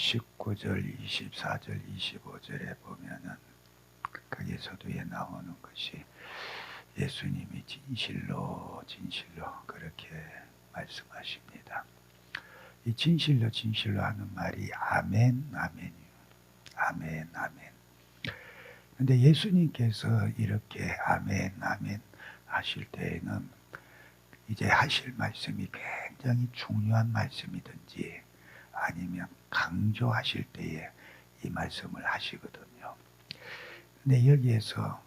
19절, 24절, 25절에 보면은 거기서도에 나오는 것이 예수님이 진실로 그렇게 말씀하십니다. 이 진실로 하는 말이 아멘, 아멘이에요. 아멘, 아멘. 근데 예수님께서 이렇게 아멘, 아멘 하실 때에는 이제 하실 말씀이 굉장히 중요한 말씀이든지 아니면 강조하실 때에 이 말씀을 하시거든요. 근데 여기에서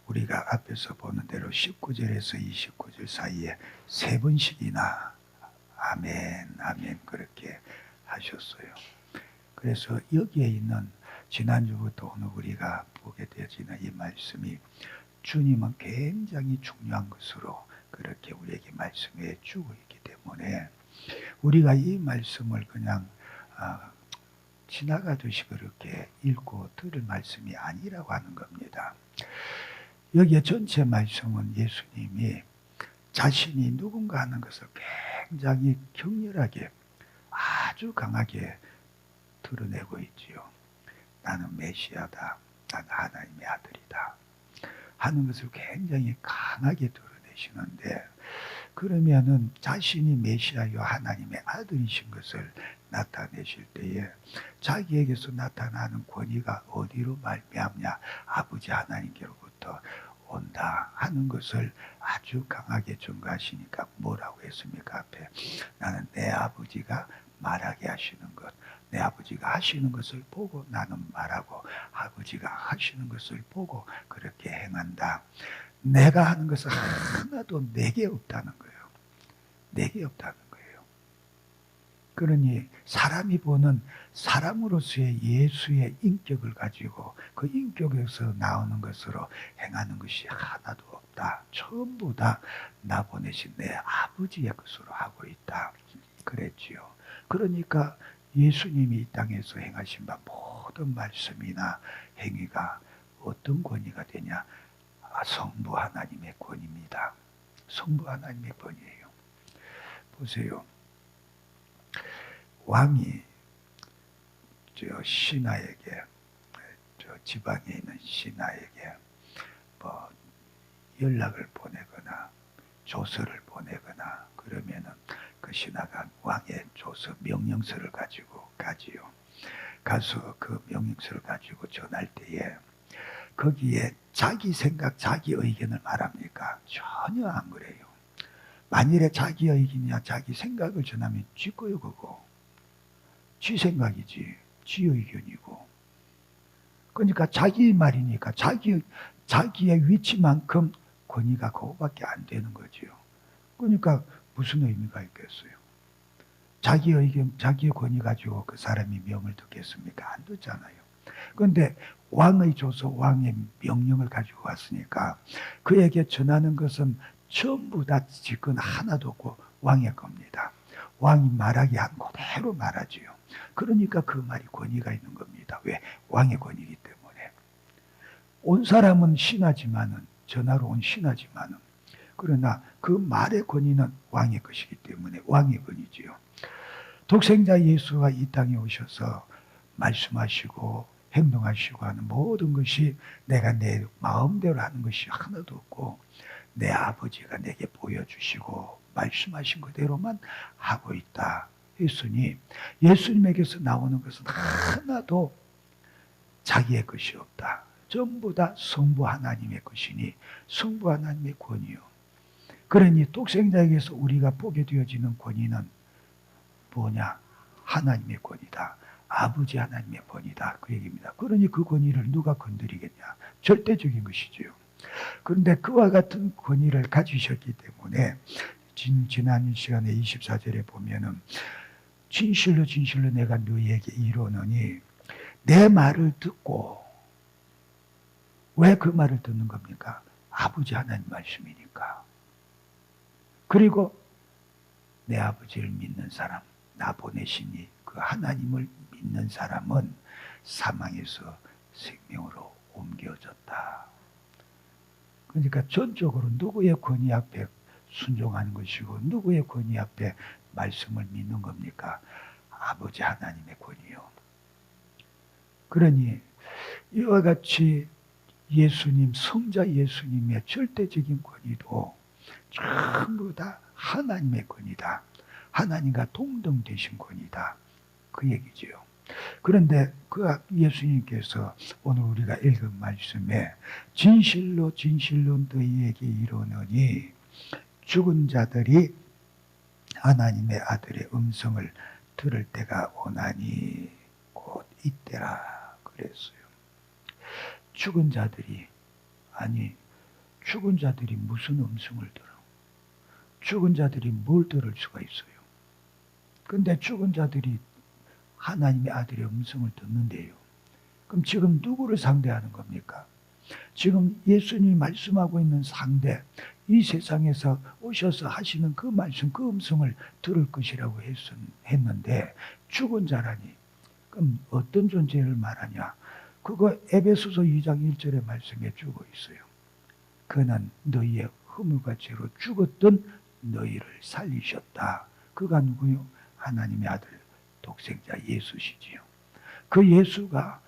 우리가 앞에서 보는 대로 19절에서 29절 사이에 3번씩이나 아멘, 아멘 그렇게 하셨어요. 그래서 여기에 있는 지난주부터 오늘 우리가 보게 되어지는 이 말씀이 주님은 굉장히 중요한 것으로 그렇게 우리에게 말씀해 주고 있기 때문에 우리가 이 말씀을 그냥 지나가듯이 그렇게 읽고 들을 말씀이 아니라고 하는 겁니다. 여기에 전체 말씀은 예수님이 자신이 누군가 하는 것을 굉장히 격렬하게 아주 강하게 드러내고 있지요. 나는 메시아다. 나는 하나님의 아들이다. 하는 것을 굉장히 강하게 드러내시는데 그러면은 자신이 메시아요 하나님의 아들이신 것을 나타내실 때에 자기에게서 나타나는 권위가 어디로 말미암냐 아버지 하나님께로부터 온다 하는 것을 아주 강하게 증거하시니까 뭐라고 했습니까? 앞에 나는 내 아버지가 말하게 하시는 것 내 아버지가 하시는 것을 보고 나는 말하고 아버지가 하시는 것을 보고 그렇게 행한다. 내가 하는 것은 하나도 내게 없다는 거예요. 내게 없다는 거예요. 그러니 사람이 보는 사람으로서의 예수의 인격을 가지고 그 인격에서 나오는 것으로 행하는 것이 하나도 없다. 전부 다 나 보내신 내 아버지의 것으로 하고 있다. 그랬지요. 그러니까 예수님이 이 땅에서 행하신 바 모든 말씀이나 행위가 어떤 권위가 되냐? 성부 하나님의 권위입니다. 성부 하나님의 권위예요. 보세요. 왕이 신하에게 지방에 있는 신하에게 뭐 연락을 보내거나 조서를 보내거나 그러면은 그 신하가 왕의 조서 명령서를 가지고 가지요. 가서 그 명령서를 가지고 전할 때에 거기에 자기 생각, 자기 의견을 말합니까? 전혀 안 그래요. 만일에 자기 의견이나 자기 생각을 전하면 지 거요 그거. 지 생각이지. 지 의견이고. 그러니까 자기 말이니까 자기의 위치만큼 권위가 그거밖에 안 되는 거지요. 그러니까 무슨 의미가 있겠어요? 자기 의견, 자기의 권위 가지고 그 사람이 명을 듣겠습니까? 안 듣잖아요. 그런데 왕의 조서, 왕의 명령을 가지고 왔으니까 그에게 전하는 것은 전부 다 지금 하나도 없고 왕의 겁니다. 왕이 말하기 한 그대로 말하지요. 그러니까 그 말이 권위가 있는 겁니다. 왜? 왕의 권위이기 때문에. 온 사람은 신하지만은, 전하러 온 신하지만은, 그러나 그 말의 권위는 왕의 것이기 때문에 왕의 권위지요. 독생자 예수가 이 땅에 오셔서 말씀하시고 행동하시고 하는 모든 것이 내가 내 마음대로 하는 것이 하나도 없고 내 아버지가 내게 보여주시고 말씀하신 그대로만 하고 있다 했으니 예수님에게서 나오는 것은 하나도 자기의 것이 없다. 전부 다 성부 하나님의 것이니 성부 하나님의 권위요. 그러니 독생자에게서 우리가 보게 되어지는 권위는 뭐냐? 하나님의 권위다. 아버지 하나님의 권위다. 그 얘기입니다. 그러니 그 권위를 누가 건드리겠냐? 절대적인 것이지요. 그런데 그와 같은 권위를 가지셨기 때문에 지난 시간에 24절에 보면은 진실로 내가 너희에게 이르노니 내 말을 듣고 왜 그 말을 듣는 겁니까? 아버지 하나님 말씀이니까. 그리고 내 아버지를 믿는 사람, 나 보내시니 그 하나님을 믿는 사람은 사망에서 생명으로 옮겨졌다. 그러니까 전적으로 누구의 권위 앞에 순종하는 것이고 누구의 권위 앞에 말씀을 믿는 겁니까? 아버지 하나님의 권위요. 그러니 이와 같이 예수님, 성자 예수님의 절대적인 권위도 전부 다 하나님의 권위다. 하나님과 동등되신 권위다. 그 얘기지요. 그런데 그 예수님께서 오늘 우리가 읽은 말씀에 진실로 진실로 너희에게 이르노니 죽은 자들이 하나님의 아들의 음성을 들을 때가 오나니 곧 이때라 그랬어요. 죽은 자들이, 아니 죽은 자들이 무슨 음성을 들어? 죽은 자들이 뭘 들을 수가 있어요? 근데 죽은 자들이 하나님의 아들의 음성을 듣는데요. 그럼 지금 누구를 상대하는 겁니까? 지금 예수님이 말씀하고 있는 상대, 이 세상에서 오셔서 하시는 그 말씀, 그 음성을 들을 것이라고 했는데 죽은 자라니, 그럼 어떤 존재를 말하냐? 그거 에베소서 2장 1절의 말씀에 죽어 있어요. 그는 너희의 허물과 죄로 죽었던 너희를 살리셨다. 그가 누구요? 하나님의 아들 독생자 예수시지요. 그 예수가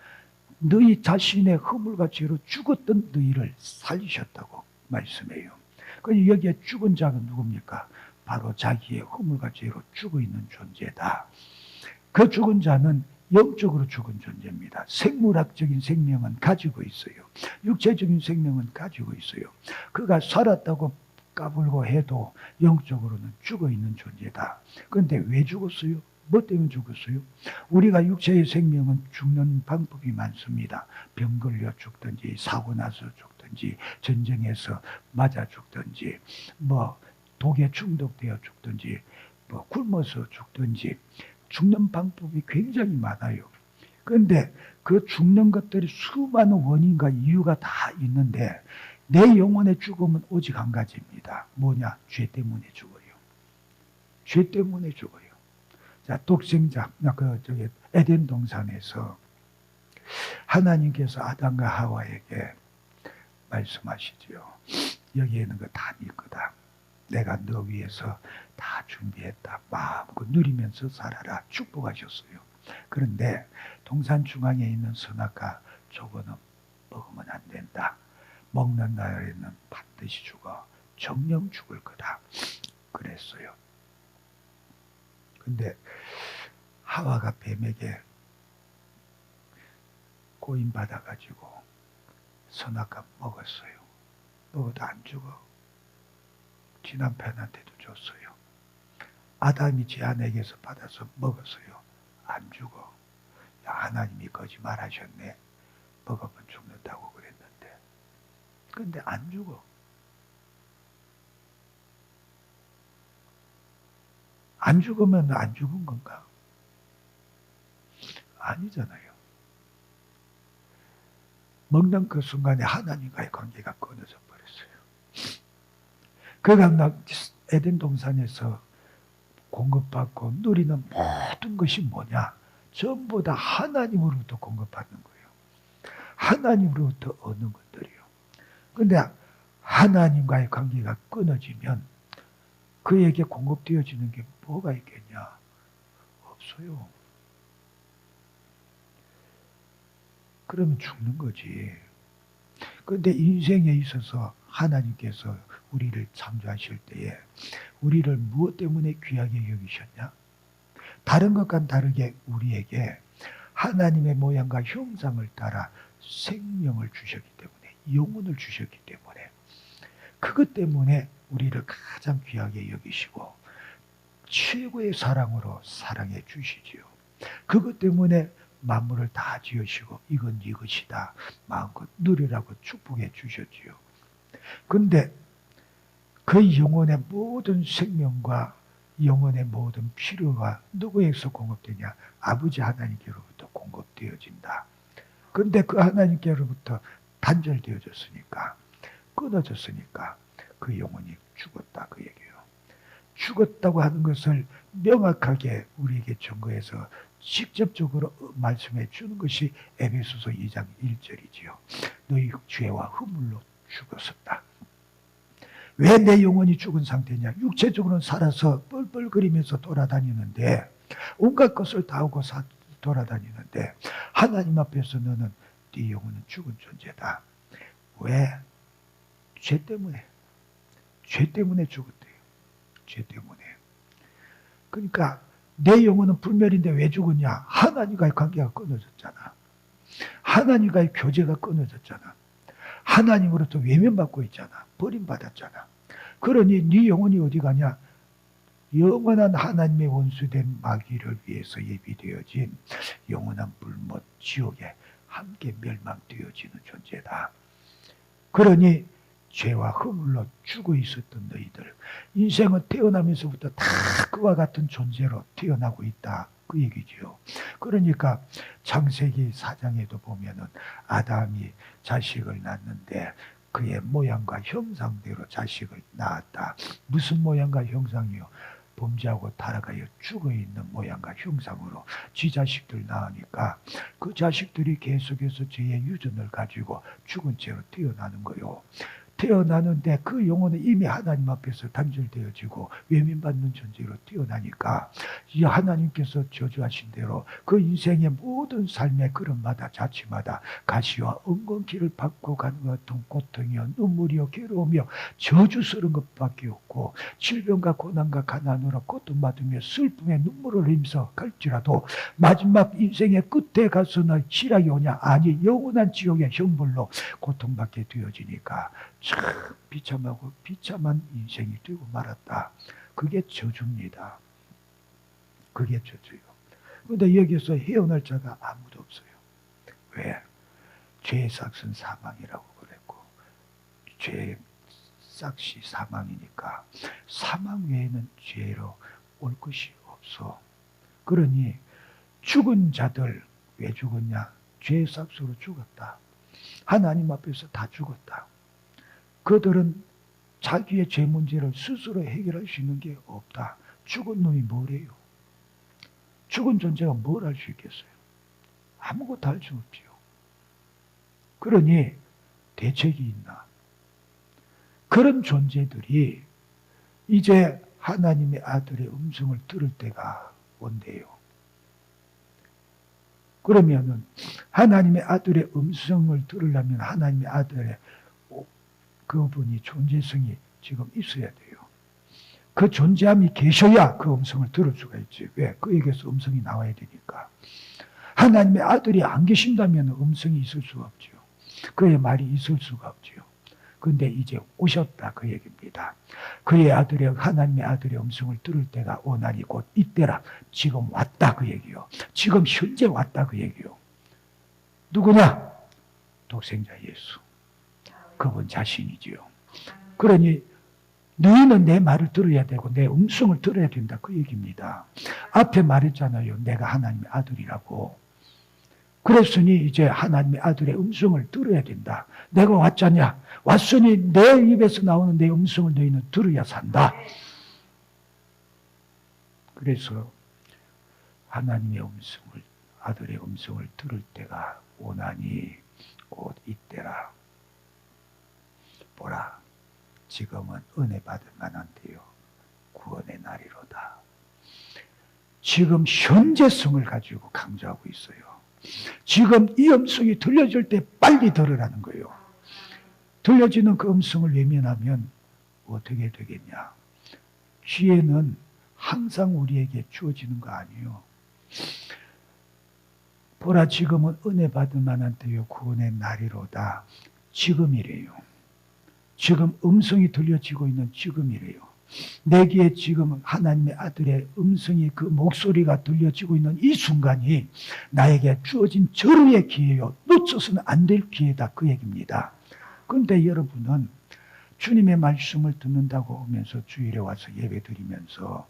너희 자신의 허물과 죄로 죽었던 너희를 살리셨다고 말씀해요. 그럼 여기에 죽은 자가 누굽니까? 바로 자기의 허물과 죄로 죽어 있는 존재다. 그 죽은 자는 영적으로 죽은 존재입니다. 생물학적인 생명은 가지고 있어요. 육체적인 생명은 가지고 있어요. 그가 살았다고 까불고 해도 영적으로는 죽어 있는 존재다. 그런데 왜 죽었어요? 뭐 때문에 죽었어요? 우리가 육체의 생명은 죽는 방법이 많습니다. 병 걸려 죽든지, 사고 나서 죽든지, 전쟁에서 맞아 죽든지, 뭐 독에 중독되어 죽든지, 뭐 굶어서 죽든지, 죽는 방법이 굉장히 많아요. 그런데 그 죽는 것들이 수많은 원인과 이유가 다 있는데 내 영혼의 죽음은 오직 한 가지입니다. 뭐냐? 죄 때문에 죽어요. 죄 때문에 죽어요. 자, 독생자, 에덴 동산에서 하나님께서 아담과 하와에게 말씀하시죠. 여기에는 거 다 네 거다. 내가 너 위해서 다 준비했다. 마음껏 누리면서 살아라. 축복하셨어요. 그런데 동산 중앙에 있는 선악과 저거는 먹으면 안 된다. 먹는 날에는 반드시 죽어. 정령 죽을 거다. 그랬어요. 근데 하와가 뱀에게 고인받아가지고 선악과 먹었어요. 먹어도 안 죽어. 지 남편한테도 줬어요. 아담이 지 아내에게서 받아서 먹었어요. 안 죽어. 야, 하나님이 거짓말하셨네. 먹으면 죽는다고 그랬는데. 근데 안 죽어. 안 죽으면 안 죽은 건가? 아니잖아요. 먹는 그 순간에 하나님과의 관계가 끊어져 버렸어요. 그가 에덴 동산에서 공급받고 누리는 모든 것이 뭐냐? 전부 다 하나님으로부터 공급받는 거예요. 하나님으로부터 얻는 것들이요. 그런데 하나님과의 관계가 끊어지면 그에게 공급되어지는 게 뭐가 있겠냐? 없어요. 그러면 죽는 거지. 그런데 인생에 있어서 하나님께서 우리를 창조하실 때에 우리를 무엇 때문에 귀하게 여기셨냐? 다른 것과는 다르게 우리에게 하나님의 모양과 형상을 따라 생명을 주셨기 때문에, 영혼을 주셨기 때문에, 그것 때문에 우리를 가장 귀하게 여기시고 최고의 사랑으로 사랑해 주시지요. 그것 때문에 만물을 다 지으시고 이건 네 것이다 마음껏 누리라고 축복해 주셨지요. 그런데 그 영혼의 모든 생명과 영혼의 모든 필요가 누구에게서 공급되냐? 아버지 하나님께로부터 공급되어진다. 그런데 그 하나님께로부터 단절되어졌으니까, 끊어졌으니까 그 영혼이 죽었다 그 얘기예요. 죽었다고 하는 것을 명확하게 우리에게 증거해서 직접적으로 말씀해 주는 것이 에베소서 2장 1절이지요. 너희 죄와 허물로 죽었었다. 왜 내 영혼이 죽은 상태냐? 육체적으로는 살아서 뻘뻘거리면서 돌아다니는데 온갖 것을 다 하고 돌아다니는데 하나님 앞에서 너는 네 영혼은 죽은 존재다. 왜? 죄 때문에. 죄 때문에 죽었대요. 죄 때문에. 그러니까 내 영혼은 불멸인데 왜 죽었냐? 하나님과의 관계가 끊어졌잖아. 하나님과의 교제가 끊어졌잖아. 하나님으로부터 외면받고 있잖아. 버림받았잖아. 그러니 네 영혼이 어디 가냐? 영원한 하나님의 원수된 마귀를 위해서 예비되어진 영원한 불못 지옥에 함께 멸망되어지는 존재다. 그러니 죄와 허물로 죽어 있었던 너희들, 인생은 태어나면서부터 다 그와 같은 존재로 태어나고 있다. 그 얘기죠. 그러니까 창세기 4장에도 보면은 아담이 자식을 낳는데 그의 모양과 형상대로 자식을 낳았다. 무슨 모양과 형상이요? 범죄하고 타락하여 죽어있는 모양과 형상으로 지 자식들 낳으니까 그 자식들이 계속해서 죄의 유전을 가지고 죽은 채로 태어나는 거요. 태어나는데 그 영혼은 이미 하나님 앞에서 단절되어지고 외면받는 존재로 태어나니까 이 하나님께서 저주하신 대로 그 인생의 모든 삶의 걸음마다 자취마다 가시와 엉겅퀴를 받고 가는 것 같은 고통이요 눈물이요 괴로움이요 저주스러운 것밖에 없고 질병과 고난과 가난으로 고통받으며 슬픔에 눈물을 흘리면서 갈지라도 마지막 인생의 끝에 가서는 실학이 오냐? 아니 영원한 지옥의 형벌로 고통받게 되어지니까 참 비참하고 비참한 인생이 되고 말았다. 그게 저주입니다. 그게 저주요. 그런데 여기서 헤어날 자가 아무도 없어요. 왜? 죄의 삭은 사망이라고 그랬고 죄의 삭이 사망이니까 사망 외에는 죄로 올 것이 없어. 그러니 죽은 자들 왜 죽었냐? 죄의 삭으로 죽었다. 하나님 앞에서 다 죽었다. 그들은 자기의 죄 문제를 스스로 해결할 수 있는 게 없다. 죽은 놈이 뭐래요? 죽은 존재가 뭘 할 수 있겠어요? 아무것도 할 수 없지요. 그러니 대책이 있나? 그런 존재들이 이제 하나님의 아들의 음성을 들을 때가 온대요. 그러면은 하나님의 아들의 음성을 들으려면 하나님의 아들의 그분이 존재성이 지금 있어야 돼요. 그 존재함이 계셔야 그 음성을 들을 수가 있지. 왜? 그에게서 음성이 나와야 되니까. 하나님의 아들이 안 계신다면 음성이 있을 수가 없지요. 그의 말이 있을 수가 없지요. 근데 이제 오셨다 그 얘기입니다. 그의 아들의 하나님의 아들의 음성을 들을 때가 오나니 곧 이때라. 지금 왔다 그 얘기요. 지금 현재 왔다 그 얘기요. 누구냐? 독생자 예수. 그분 자신이지요. 그러니 너희는 내 말을 들어야 되고 내 음성을 들어야 된다 그 얘기입니다. 앞에 말했잖아요. 내가 하나님의 아들이라고. 그랬으니 이제 하나님의 아들의 음성을 들어야 된다. 내가 왔잖냐? 왔으니 내 입에서 나오는 내 음성을 너희는 들어야 산다. 그래서 하나님의 음성을, 아들의 음성을 들을 때가 오나니 곧 이때라. 보라, 지금은 은혜 받을 만한 때요 구원의 날이로다. 지금 현재성을 가지고 강조하고 있어요. 지금 이 음성이 들려질 때 빨리 들으라는 거예요. 들려지는 그 음성을 외면하면 어떻게 되겠냐? 기회는 항상 우리에게 주어지는 거 아니에요. 보라, 지금은 은혜 받을 만한 때요 구원의 날이로다. 지금이래요. 지금 음성이 들려지고 있는 지금이래요. 내게 지금 하나님의 아들의 음성이 그 목소리가 들려지고 있는 이 순간이 나에게 주어진 절호의 기회요. 놓쳐서는 안 될 기회다 그 얘기입니다. 그런데 여러분은 주님의 말씀을 듣는다고 하면서 주일에 와서 예배드리면서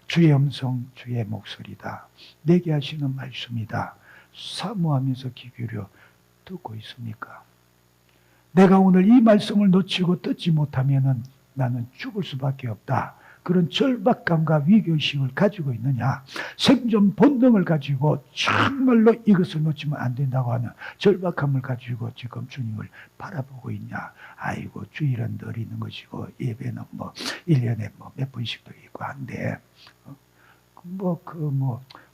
주의 음성, 주의 목소리다. 내게 하시는 말씀이다. 사모하면서 귀 기울여 듣고 있습니까? 내가 오늘 이 말씀을 놓치고 듣지 못하면은 나는 죽을 수밖에 없다. 그런 절박감과 위기의식을 가지고 있느냐? 생존 본능을 가지고 정말로 이것을 놓치면 안 된다고 하는 절박함을 가지고 지금 주님을 바라보고 있냐? 아이고, 주일은 늘 있는 것이고 예배는 뭐 1년에 뭐 몇 번씩도 있고 한데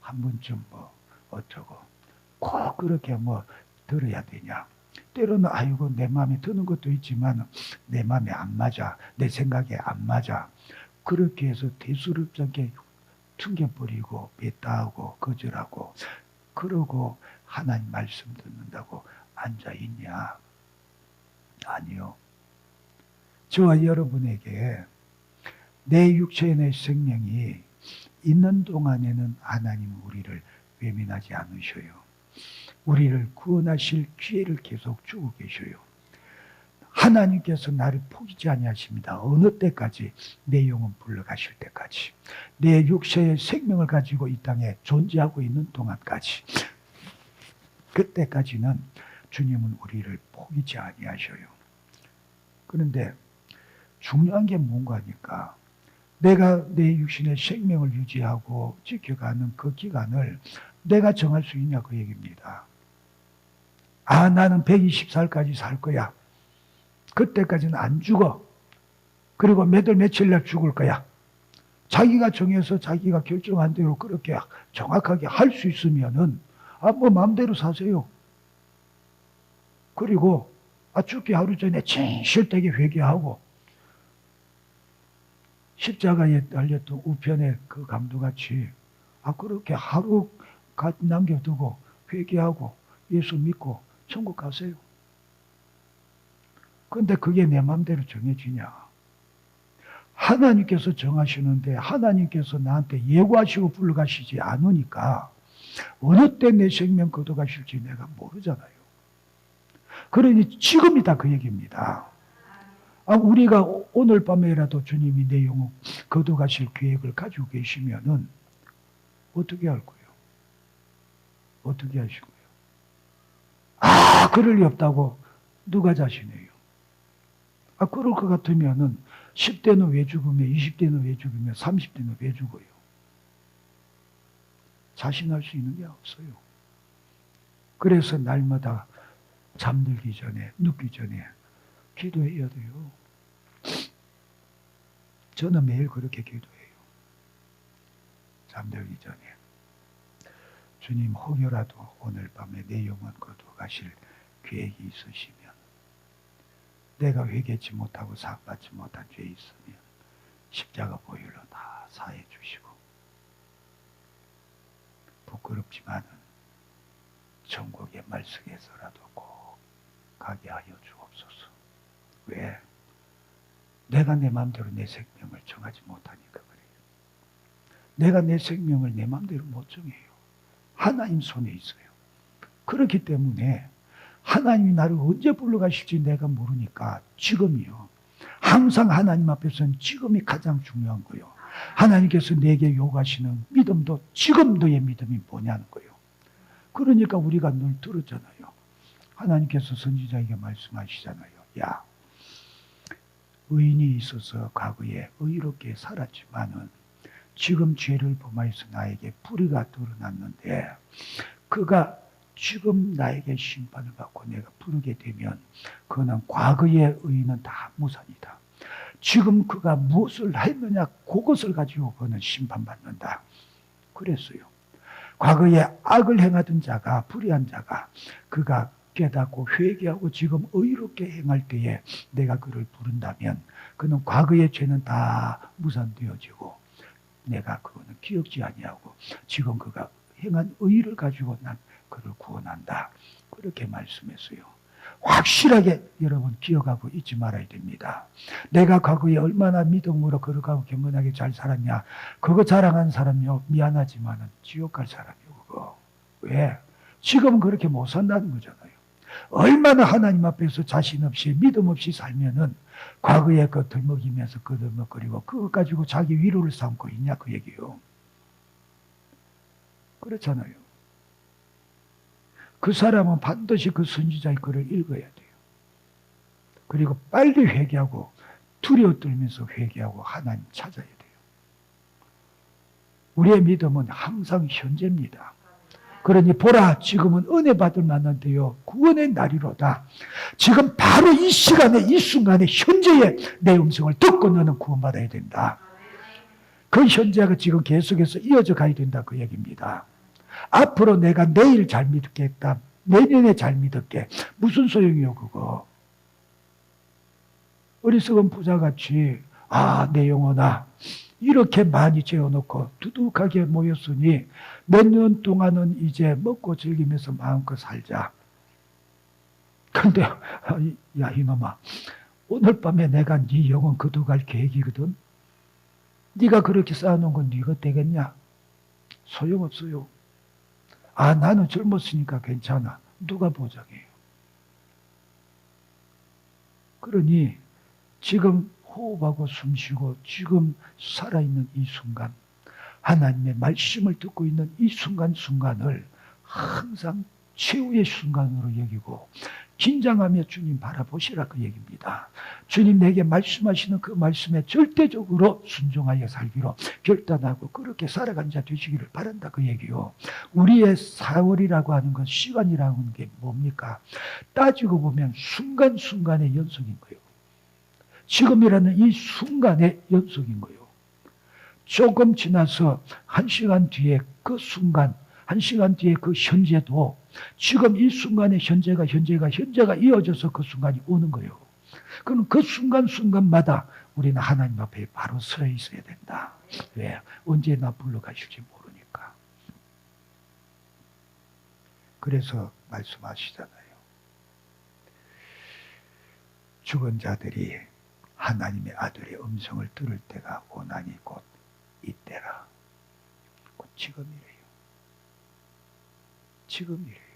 한 번쯤 뭐 어쩌고. 꼭 그렇게 뭐 들어야 되냐. 때로는 아이고 내 마음에 드는 것도 있지만 내 마음에 안 맞아. 내 생각에 안 맞아. 그렇게 해서 대수롭지 않게 튕겨버리고 배타하고 거절하고 그러고 하나님 말씀 듣는다고 앉아있냐? 아니요. 저와 여러분에게 내 육체의 내 생명이 있는 동안에는 하나님은 우리를 외면하지 않으셔요. 우리를 구원하실 기회를 계속 주고 계셔요. 하나님께서 나를 포기지 아니하십니다. 어느 때까지? 내 영혼 불러가실 때까지. 내 육체의 생명을 가지고 이 땅에 존재하고 있는 동안까지. 그때까지는 주님은 우리를 포기지 아니하셔요. 그런데 중요한 게 뭔가 하니까 내가 내 육신의 생명을 유지하고 지켜가는 그 기간을 내가 정할 수 있냐 그 얘기입니다. 아, 나는 120살까지 살 거야. 그때까지는 안 죽어. 그리고 몇 월 며칠 날 죽을 거야. 자기가 정해서 자기가 결정한 대로 그렇게 정확하게 할 수 있으면은 뭐 마음대로 사세요. 그리고 죽기 하루 전에 진실되게 회개하고 십자가에 달렸던 우편의 그 감독같이 그렇게 하루 남겨두고 회개하고 예수 믿고 천국 가세요. 그런데 그게 내 마음대로 정해지냐? 하나님께서 정하시는데 하나님께서 나한테 예고하시고 불러가시지 않으니까 어느 때 내 생명 거둬가실지 내가 모르잖아요. 그러니 지금이다 그 얘기입니다. 우리가 오늘 밤에라도 주님이 내 영혼 거둬가실 계획을 가지고 계시면은 어떻게 할 거예요? 어떻게 하실 거예요? 그럴 리 없다고 누가 자신해요? 그럴 것 같으면은 10대는 왜 죽으며 20대는 왜 죽으며 30대는 왜 죽어요? 자신할 수 있는 게 없어요. 그래서 날마다 잠들기 전에 눕기 전에 기도해야 돼요. 저는 매일 그렇게 기도해요. 잠들기 전에 주님 혹여라도 오늘 밤에 내 영혼 거둬가실 계획이 있으시면 내가 회개치 못하고 사함받지 못한 죄 있으면 십자가 보혈로 다 사해 주시고 부끄럽지만은 천국의 말씀에서라도 꼭 가게 하여 주옵소서. 왜? 내가 내 마음대로 내 생명을 정하지 못하니까 그래요. 내가 내 생명을 내 마음대로 못 정해요. 하나님 손에 있어요. 그렇기 때문에 하나님이 나를 언제 불러가실지 내가 모르니까 지금이요. 항상 하나님 앞에서는 지금이 가장 중요한 거예요. 하나님께서 내게 요구하시는 믿음도 지금도의 믿음이 뭐냐는 거예요. 그러니까 우리가 늘 들었잖아요. 하나님께서 선지자에게 말씀하시잖아요. 야, 의인이 있어서 과거에 의롭게 살았지만은 지금 죄를 범하여서 나에게 불의가 드러났는데 그가 지금 나에게 심판을 받고 내가 부르게 되면 그는 과거의 의인은 다 무산이다. 지금 그가 무엇을 했느냐 그것을 가지고 그는 심판받는다. 그랬어요. 과거에 악을 행하던 자가 불의한 자가 그가 깨닫고 회개하고 지금 의롭게 행할 때에 내가 그를 부른다면 그는 과거의 죄는 다 무산되어지고 내가 그거는 기억지 아니하고 지금 그가 행한 의를 가지고 난 그를 구원한다. 그렇게 말씀했어요. 확실하게 여러분 기억하고 잊지 말아야 됩니다. 내가 과거에 얼마나 믿음으로 거룩하고 경건하게 잘 살았냐. 그거 자랑하는 사람요 미안하지만은 지옥 갈 사람이요 그거. 왜? 지금은 그렇게 못 산다는 거잖아요. 얼마나 하나님 앞에서 자신 없이 믿음 없이 살면은 과거에 그 들먹이면서 거들먹거리고 그것 가지고 자기 위로를 삼고 있냐 그 얘기요. 그렇잖아요. 그 사람은 반드시 그 선지자의 글을 읽어야 돼요. 그리고 빨리 회개하고 두려워 떨면서 회개하고 하나님 찾아야 돼요. 우리의 믿음은 항상 현재입니다. 그러니 보라 지금은 은혜 받을 만한데요 구원의 날이로다. 지금 바로 이 시간에 이 순간에 현재의 내 음성을 듣고 너는 구원받아야 된다. 그 현재가 지금 계속해서 이어져 가야 된다 그 얘기입니다. 앞으로 내가 내일 잘 믿겠다. 내년에 잘 믿을게. 무슨 소용이요 그거. 어리석은 부자같이 내 영혼아 이렇게 많이 재워놓고 두둑하게 모였으니 몇 년 동안은 이제 먹고 즐기면서 마음껏 살자. 근데 야 이놈아 오늘 밤에 내가 네 영혼 거두갈 계획이거든. 네가 그렇게 쌓아놓은 건 네가 되겠냐? 소용없어요. 나는 젊었으니까 괜찮아. 누가 보장해요? 그러니 지금 호흡하고 숨쉬고 지금 살아있는 이 순간 하나님의 말씀을 듣고 있는 이 순간순간을 항상 최후의 순간으로 여기고 긴장하며 주님 바라보시라 그 얘기입니다. 주님 내게 말씀하시는 그 말씀에 절대적으로 순종하여 살기로 결단하고 그렇게 살아간 자 되시기를 바란다 그 얘기요. 우리의 사월이라고 하는 것 시간이라는 게 뭡니까? 따지고 보면 순간순간의 연속인 거예요. 지금이라는 이 순간의 연속인 거예요. 조금 지나서 1시간 뒤에 그 순간 1시간 뒤에 그 현재도 지금 이 순간의 현재가 이어져서 그 순간이 오는 거예요. 그럼 그 순간순간마다 우리는 하나님 앞에 바로 서 있어야 된다. 왜? 언제나 불러가실지 모르니까. 그래서 말씀하시잖아요. 죽은 자들이 하나님의 아들의 음성을 들을 때가 오나니 곧 이때라. 곧 지금이래요. 지금이래요.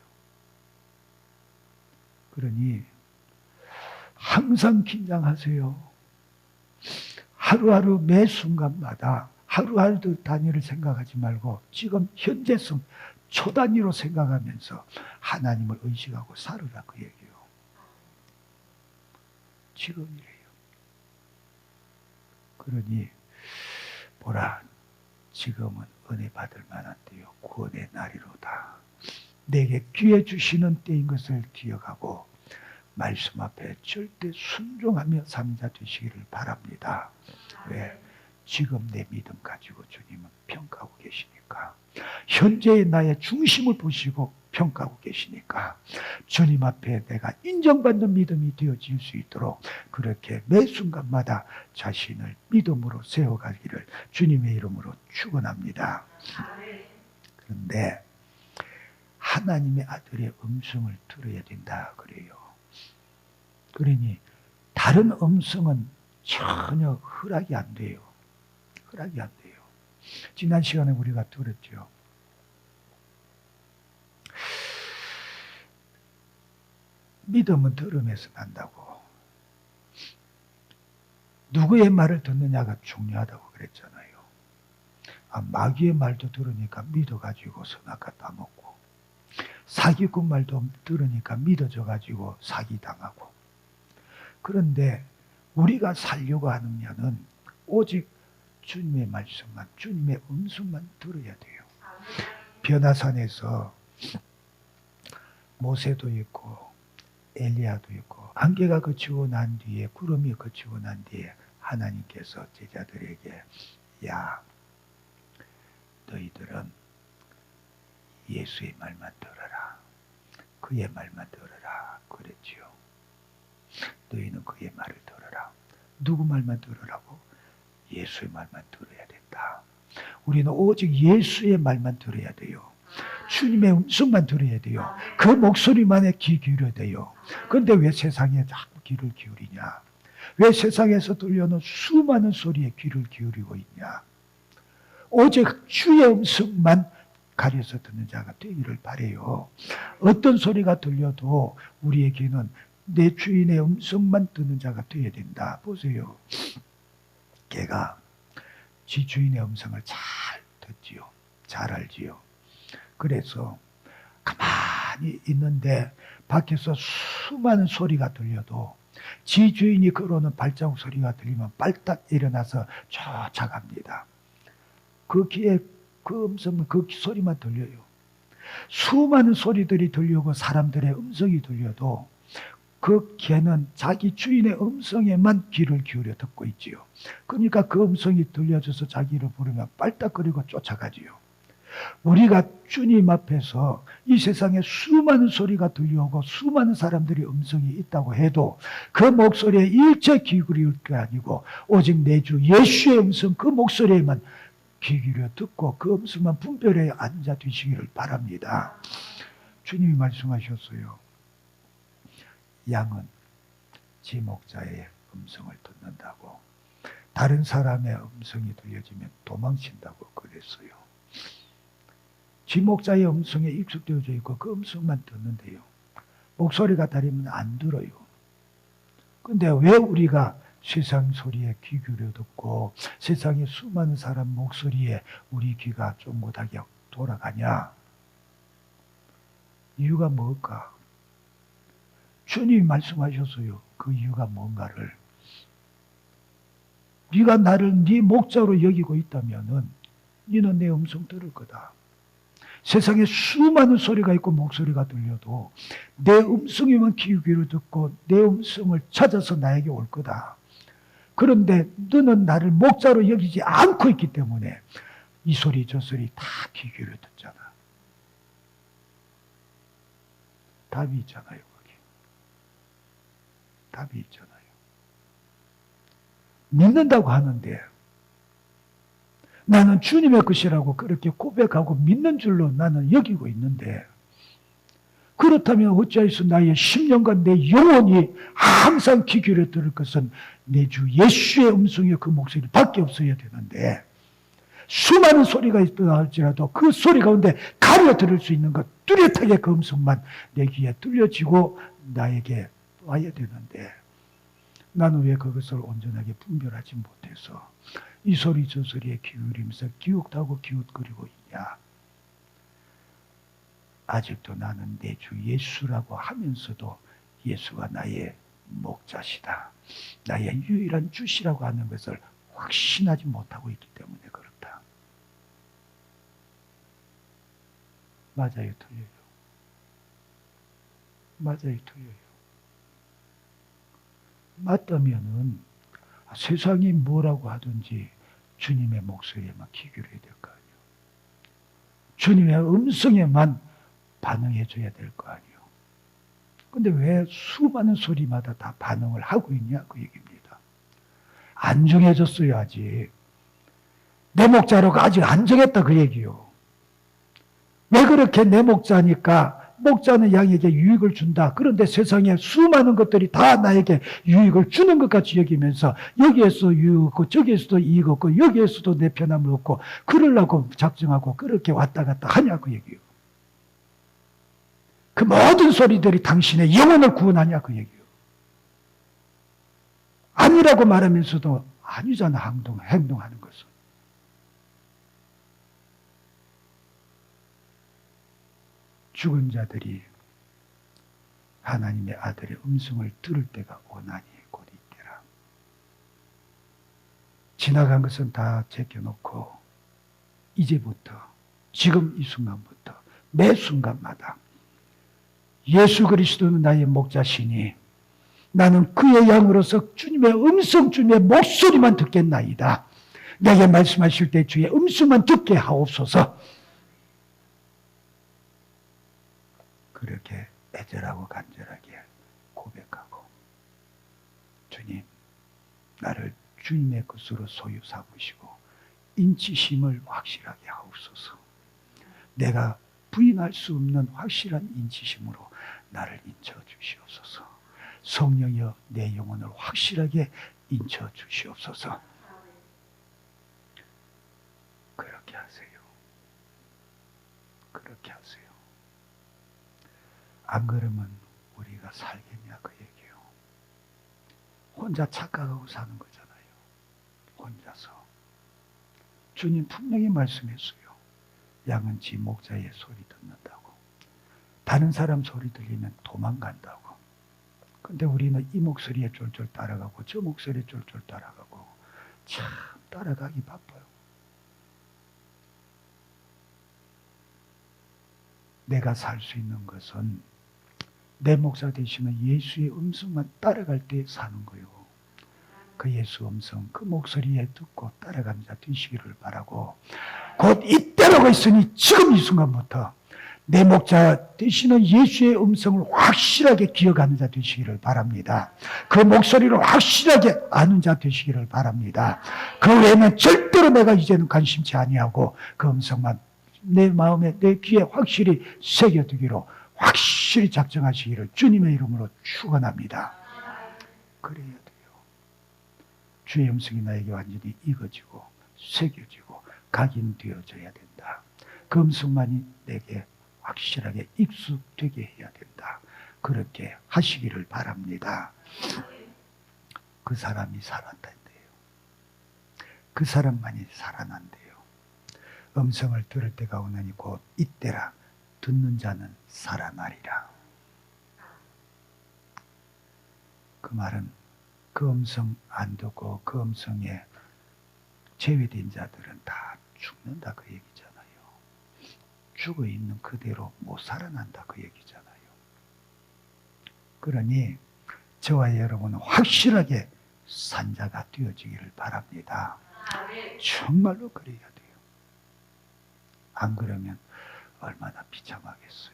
그러니 항상 긴장하세요. 하루하루 매 순간마다 하루하루 단위를 생각하지 말고 지금 현재성 초단위로 생각하면서 하나님을 의식하고 살으라 그 얘기예요. 지금이래요. 그러니 보라 지금은 은혜 받을 만한 때요 구원의 날이로다. 내게 기회 주시는 때인 것을 기억하고 말씀 앞에 절대 순종하며 삼자 되시기를 바랍니다. 왜? 지금 내 믿음 가지고 주님은 평가하고 계시니까. 현재의 나의 중심을 보시고 평가하고 계시니까 주님 앞에 내가 인정받는 믿음이 되어질 수 있도록 그렇게 매 순간마다 자신을 믿음으로 세워가기를 주님의 이름으로 축원합니다. 그런데 하나님의 아들의 음성을 들어야 된다 그래요. 그러니 다른 음성은 전혀 허락이 안 돼요. 허락이 안 돼요. 지난 시간에 우리가 들었죠. 믿음은 들음에서 난다고. 누구의 말을 듣느냐가 중요하다고 그랬잖아요. 마귀의 말도 들으니까 믿어가지고 선악과 따먹고 사기꾼 말도 들으니까 믿어져가지고 사기당하고. 그런데 우리가 살려고 하면은 오직 주님의 말씀만, 주님의 음성만 들어야 돼요. 변화산에서 모세도 있고 엘리야도 있고 안개가 그치고 난 뒤에 구름이 그치고 난 뒤에 하나님께서 제자들에게 야 너희들은 예수의 말만 들어라. 그의 말만 들어라. 그랬지요. 너희는 그의 말을 들어라. 누구 말만 들으라고? 예수의 말만 들어야 된다. 우리는 오직 예수의 말만 들어야 돼요. 주님의 음성만 들어야 돼요. 그 목소리만에 귀 기울여야 돼요. 그런데 왜 세상에 자꾸 귀를 기울이냐? 왜 세상에서 들려오는 수많은 소리에 귀를 기울이고 있냐? 오직 주의 음성만 가려서 듣는 자가 되기를 바라요. 어떤 소리가 들려도 우리의 귀는 내 주인의 음성만 듣는 자가 되어야 된다. 보세요. 개가 지 주인의 음성을 잘 듣지요. 잘 알지요. 그래서 가만히 있는데 밖에서 수많은 소리가 들려도 지 주인이 걸어오는 발자국 소리가 들리면 빨딱 일어나서 쫓아갑니다. 그 귀에 그 음성은 그 소리만 들려요. 수많은 소리들이 들려오고 사람들의 음성이 들려도 그 개는 자기 주인의 음성에만 귀를 기울여 듣고 있지요. 그러니까 그 음성이 들려져서 자기를 부르면 빨딱거리고 쫓아가지요. 우리가 주님 앞에서 이 세상에 수많은 소리가 들려오고 수많은 사람들이 음성이 있다고 해도 그 목소리에 일체 귀 기울일 게 아니고 오직 내 주 예수의 음성 그 목소리에만 귀 기울여 듣고 그 음성만 분별해 앉아 되시기를 바랍니다. 주님이 말씀하셨어요. 양은 지 목자의 음성을 듣는다고. 다른 사람의 음성이 들려지면 도망친다고 그랬어요. 지 목자의 음성에 익숙되어져 있고 그 음성만 듣는데요. 목소리가 다르면 안 들어요. 근데 왜 우리가 세상 소리에 귀 기울여 듣고 세상의 수많은 사람 목소리에 우리 귀가 좀 못하게 돌아가냐? 이유가 뭘까? 주님이 말씀하셨어요. 그 이유가 뭔가를. 네가 나를 네 목자로 여기고 있다면은 너는 내 음성 들을 거다. 세상에 수많은 소리가 있고 목소리가 들려도 내 음성에만 귀 기울여 듣고 내 음성을 찾아서 나에게 올 거다. 그런데 너는 나를 목자로 여기지 않고 있기 때문에 이 소리 저 소리 다 귀 기울여 듣잖아. 답이 있잖아요. 거기. 답이 있잖아요. 믿는다고 하는데 나는 주님의 것이라고 그렇게 고백하고 믿는 줄로 나는 여기고 있는데 그렇다면 어찌하여서 나의 심령과 내 영혼이 항상 귀 기울여 들을 것은 내 주 예수의 음성이 그 목소리밖에 없어야 되는데 수많은 소리가 있다 할지라도 그 소리 가운데 가려 들을 수 있는 것 뚜렷하게 그 음성만 내 귀에 들려지고 나에게 와야 되는데 나는 왜 그것을 온전하게 분별하지 못해서 이 소리 저 소리에 기울이면서 기웃하고 기웃거리고 있냐. 아직도 나는 내 주 예수라고 하면서도 예수가 나의 목자시다. 나의 유일한 주시라고 하는 것을 확신하지 못하고 있기 때문에 그렇다. 맞아요, 틀려요. 맞아요, 틀려요. 맞다면은 세상이 뭐라고 하든지 주님의 목소리에만 귀 기울여야 될 거 아니에요. 주님의 음성에만 반응해줘야 될 거 아니에요. 근데 왜 수많은 소리마다 다 반응을 하고 있냐 그 얘기입니다. 안 정해졌어요 아직. 내 목자로가 아직 안 정했다 그 얘기요. 왜 그렇게 내 목자니까 목자는 양에게 유익을 준다. 그런데 세상에 수많은 것들이 다 나에게 유익을 주는 것 같이 여기면서 여기에서 유익 얻고 저기에서도 이익 얻고 여기에서도 내 편함을 얻고 그러려고 작정하고 그렇게 왔다 갔다 하냐 그 얘기요. 그 모든 소리들이 당신의 영혼을 구원하냐 그 얘기요. 아니라고 말하면서도 아니잖아 행동하는 것은. 죽은 자들이 하나님의 아들의 음성을 들을 때가 오나니 곧 이때라. 지나간 것은 다 제껴놓고 이제부터 지금 이 순간부터 매 순간마다 예수 그리스도는 나의 목자시니 나는 그의 양으로서 주님의 음성 주님의 목소리만 듣겠나이다. 내게 말씀하실 때 주의 음성만 듣게 하옵소서. 그렇게 애절하고 간절하게 고백하고 주님 나를 주님의 것으로 소유 삼으시고 인치심을 확실하게 하옵소서. 내가 부인할 수 없는 확실한 인치심으로 나를 인쳐 주시옵소서. 성령이여 내 영혼을 확실하게 인쳐 주시옵소서. 그렇게 하세요. 그렇게 하세요. 안 그러면 우리가 살겠냐 그 얘기예요. 혼자 착각하고 사는 거잖아요. 혼자서. 주님 분명히 말씀했어요. 양은 지 목자의 소리 듣는다고. 다른 사람 소리 들리면 도망간다고. 근데 우리는 이 목소리에 쫄쫄 따라가고 저 목소리에 쫄쫄 따라가고 참 따라가기 바빠요. 내가 살 수 있는 것은 내 목사 되시는 예수의 음성만 따라갈 때 사는 거요. 그 예수 음성, 그 목소리에 듣고 따라가는 자 되시기를 바라고 곧 이때라고 했으니 지금 이 순간부터 내 목자 되시는 예수의 음성을 확실하게 기억하는 자 되시기를 바랍니다. 그 목소리를 확실하게 아는 자 되시기를 바랍니다. 그 외에는 절대로 내가 이제는 관심치 아니하고 그 음성만 내 마음에 내 귀에 확실히 새겨두기로 확실히 작정하시기를 주님의 이름으로 축원합니다. 그래야 돼요. 주의 음성이 나에게 완전히 익어지고 새겨지고 각인되어져야 된다. 그 음성만이 내게 확실하게 익숙되게 해야 된다. 그렇게 하시기를 바랍니다. 그 사람이 살아난대요. 그 사람만이 살아난대요. 음성을 들을 때가 오나니 곧 이때라. 듣는 자는 살아나리라. 그 말은 그 음성 안 듣고 그 음성에 제외된 자들은 다 죽는다 그 얘기잖아요. 죽어 있는 그대로 못 살아난다 그 얘기잖아요. 그러니 저와 여러분은 확실하게 산자가 되어지기를 바랍니다. 정말로 그래야 돼요. 안 그러면 얼마나 비참하겠어요.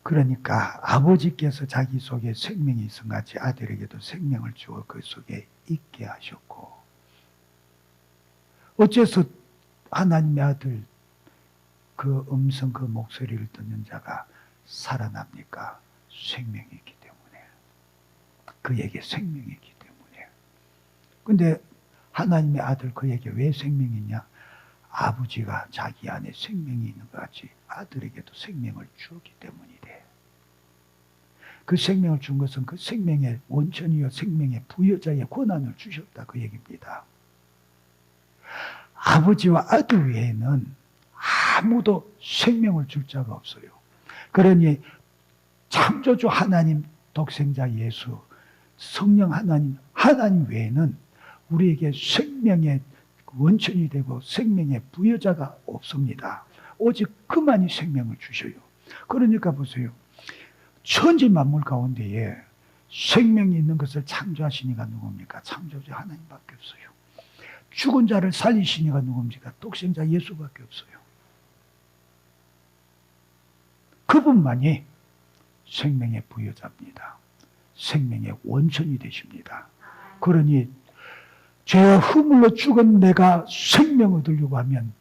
그러니까 아버지께서 자기 속에 생명이 있음같이 아들에게도 생명을 주어 그 속에 있게 하셨고, 어째서 하나님의 아들 그 음성 그 목소리를 듣는 자가 살아납니까? 생명이 있기 때문에. 그에게 생명이 있기 때문에. 근데 하나님의 아들 그에게 왜 생명이 있냐? 아버지가 자기 안에 생명이 있는 것 같이 아들에게도 생명을 주었기 때문이래. 그 생명을 준 것은 그 생명의 원천이요 생명의 부여자의 권한을 주셨다 그 얘기입니다. 아버지와 아들 외에는 아무도 생명을 줄 자가 없어요. 그러니 창조주 하나님, 독생자 예수, 성령 하나님 외에는 우리에게 생명의 원천이 되고 생명의 부여자가 없습니다. 오직 그만이 생명을 주셔요. 그러니까 보세요. 천지 만물 가운데에 생명이 있는 것을 창조하시니가 누굽니까? 창조주 하나님밖에 없어요. 죽은 자를 살리시니가 누굽니까? 독생자 예수밖에 없어요. 그분만이 생명의 부여자입니다. 생명의 원천이 되십니다. 그러니 죄와 허물로 죽은 내가 생명 얻으려고 하면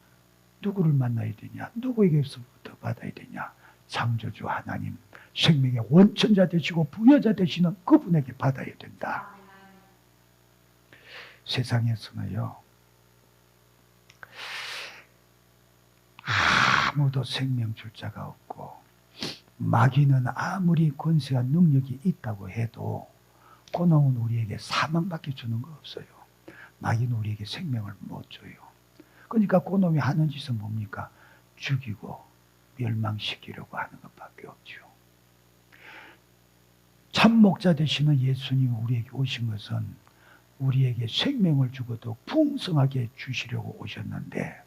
누구를 만나야 되냐? 누구에게서부터 받아야 되냐? 창조주 하나님, 생명의 원천자 되시고 부여자 되시는 그분에게 받아야 된다. 세상에서는요, 아무도 생명 줄 자가 없고 마귀는 아무리 권세와 능력이 있다고 해도 그놈은 우리에게 사망밖에 주는 거 없어요. 마귀는 우리에게 생명을 못 줘요. 그러니까 그놈이 하는 짓은 뭡니까? 죽이고 멸망시키려고 하는 것밖에 없죠. 참목자 되시는 예수님이 우리에게 오신 것은 우리에게 생명을 주고도 풍성하게 주시려고 오셨는데,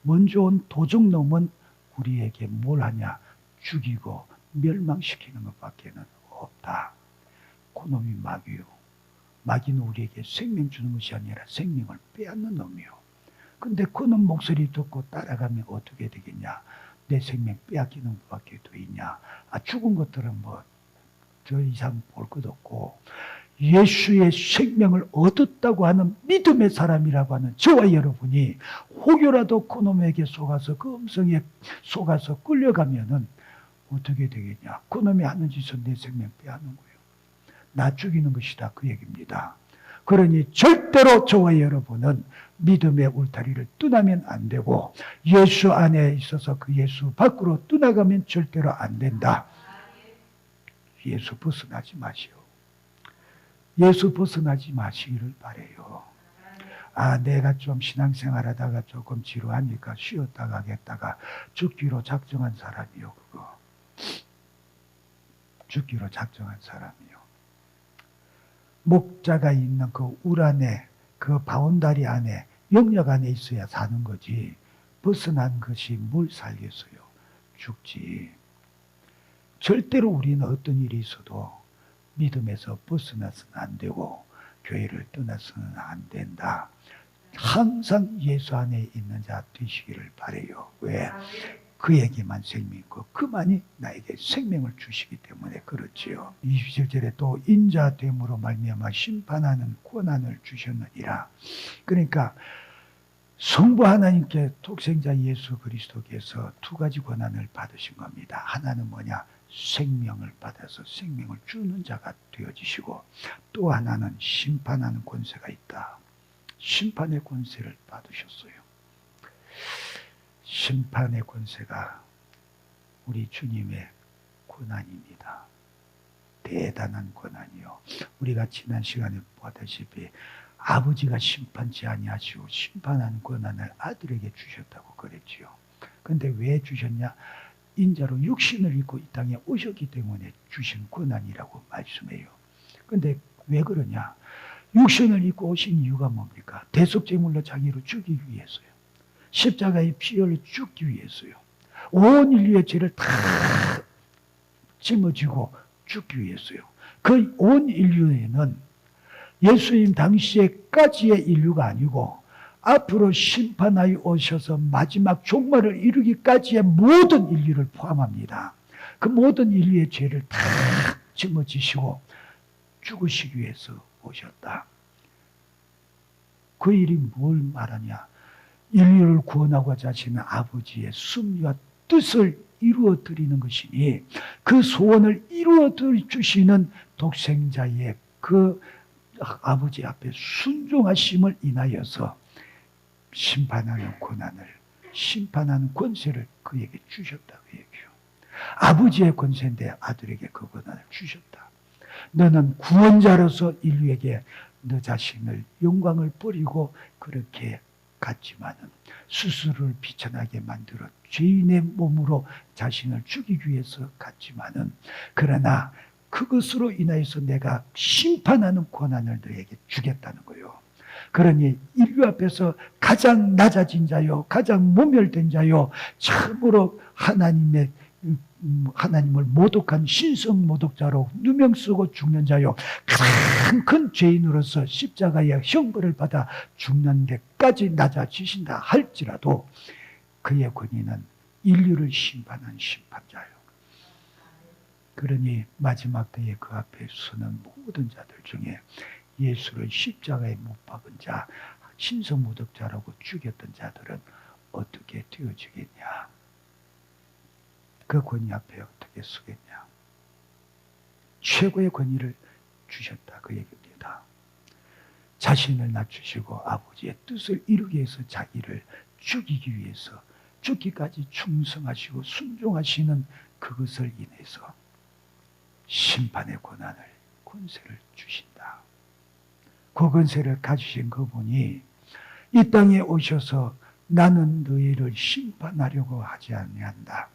먼저 온 도적놈은 우리에게 뭘 하냐? 죽이고 멸망시키는 것밖에는 없다. 그놈이 마귀요. 마귀는 우리에게 생명 주는 것이 아니라 생명을 빼앗는 놈이요. 근데 그놈 목소리 듣고 따라가면 어떻게 되겠냐? 내 생명 빼앗기는 것밖에 더 있냐? 죽은 것들은 뭐 더 이상 볼 것 없고, 예수의 생명을 얻었다고 하는 믿음의 사람이라고 하는 저와 여러분이 혹여라도 그놈에게 속아서 그 음성에 속아서 끌려가면은 어떻게 되겠냐? 그놈이 하는 짓은 내 생명 빼앗는 거예요. 나 죽이는 것이다 그 얘기입니다. 그러니 절대로 저와 여러분은 믿음의 울타리를 떠나면 안 되고, 예수 안에 있어서 그 예수 밖으로 떠나가면 절대로 안 된다. 예수 벗어나지 마시오. 예수 벗어나지 마시기를 바라요. 내가 좀 신앙생활 하다가 조금 지루하니까 쉬었다가 하겠다가 죽기로 작정한 사람이요. 그거 죽기로 작정한 사람이요. 목자가 있는 그 울 안에, 그 바운다리 안에, 영역 안에 있어야 사는 거지, 벗어난 것이 뭘 살겠어요? 죽지. 절대로 우리는 어떤 일이 있어도 믿음에서 벗어나서는 안 되고 교회를 떠나서는 안 된다. 항상 예수 안에 있는 자 되시기를 바라요. 왜? 그에게만 생명이 있고 그만이 나에게 생명을 주시기 때문에 그렇지요. 27절에 또 인자됨으로 말미암아 심판하는 권한을 주셨느니라. 그러니까 성부 하나님께 독생자 예수 그리스도께서 두 가지 권한을 받으신 겁니다. 하나는 뭐냐? 생명을 받아서 생명을 주는 자가 되어지시고, 또 하나는 심판하는 권세가 있다. 심판의 권세를 받으셨어요. 심판의 권세가 우리 주님의 권한입니다. 대단한 권한이요. 우리가 지난 시간에 보다시피 아버지가 심판치 아니하시고 심판하는 권한을 아들에게 주셨다고 그랬지요. 근데 왜 주셨냐? 인자로 육신을 입고 이 땅에 오셨기 때문에 주신 권한이라고 말씀해요. 근데 왜 그러냐? 육신을 입고 오신 이유가 뭡니까? 대속제물로 자기를 죽이기 위해서요. 십자가의 피 흘려 죽기 위해서요. 온 인류의 죄를 다 짊어지고 죽기 위해서요. 그 온 인류에는 예수님 당시에까지의 인류가 아니고 앞으로 심판하여 오셔서 마지막 종말을 이루기까지의 모든 인류를 포함합니다. 그 모든 인류의 죄를 다 짊어지시고 죽으시기 위해서 오셨다. 그 일이 뭘 말하냐? 인류를 구원하고자 하시는 아버지의 섭리와 뜻을 이루어 드리는 것이니, 그 소원을 이루어 주시는 독생자의 그 아버지 앞에 순종하심을 인하여서 심판하는 권한을, 심판하는 권세를 그에게 주셨다고 얘기해요. 아버지의 권세인데 아들에게 그 권한을 주셨다. 너는 구원자로서 인류에게 너 자신을 영광을 버리고 그렇게 갔지만은 스스로를 비천하게 만들어 죄인의 몸으로 자신을 죽이기 위해서 갔지만은, 그러나 그것으로 인하여서 내가 심판하는 권한을 너에게 주겠다는 거예요. 그러니 인류 앞에서 가장 낮아진 자요, 가장 모멸된 자요, 참으로 하나님을 모독한 신성 모독자로 누명 쓰고 죽는 자요, 가장 큰 죄인으로서 십자가의 형벌을 받아 죽는 데까지 낮아지신다 할지라도 그의 권위는 인류를 심판한 심판자요. 그러니 마지막 때에 그 앞에 서는 모든 자들 중에 예수를 십자가에 못 박은 자, 신성 모독자라고 죽였던 자들은 어떻게 되어지겠냐? 그 권위 앞에 어떻게 서겠냐? 최고의 권위를 주셨다 그 얘기입니다. 자신을 낮추시고 아버지의 뜻을 이루기 위해서 자기를 죽이기 위해서 죽기까지 충성하시고 순종하시는 그것을 인해서 심판의 권세를 주신다. 그 권세를 가지신 그분이 이 땅에 오셔서 나는 너희를 심판하려고 하지 아니한다.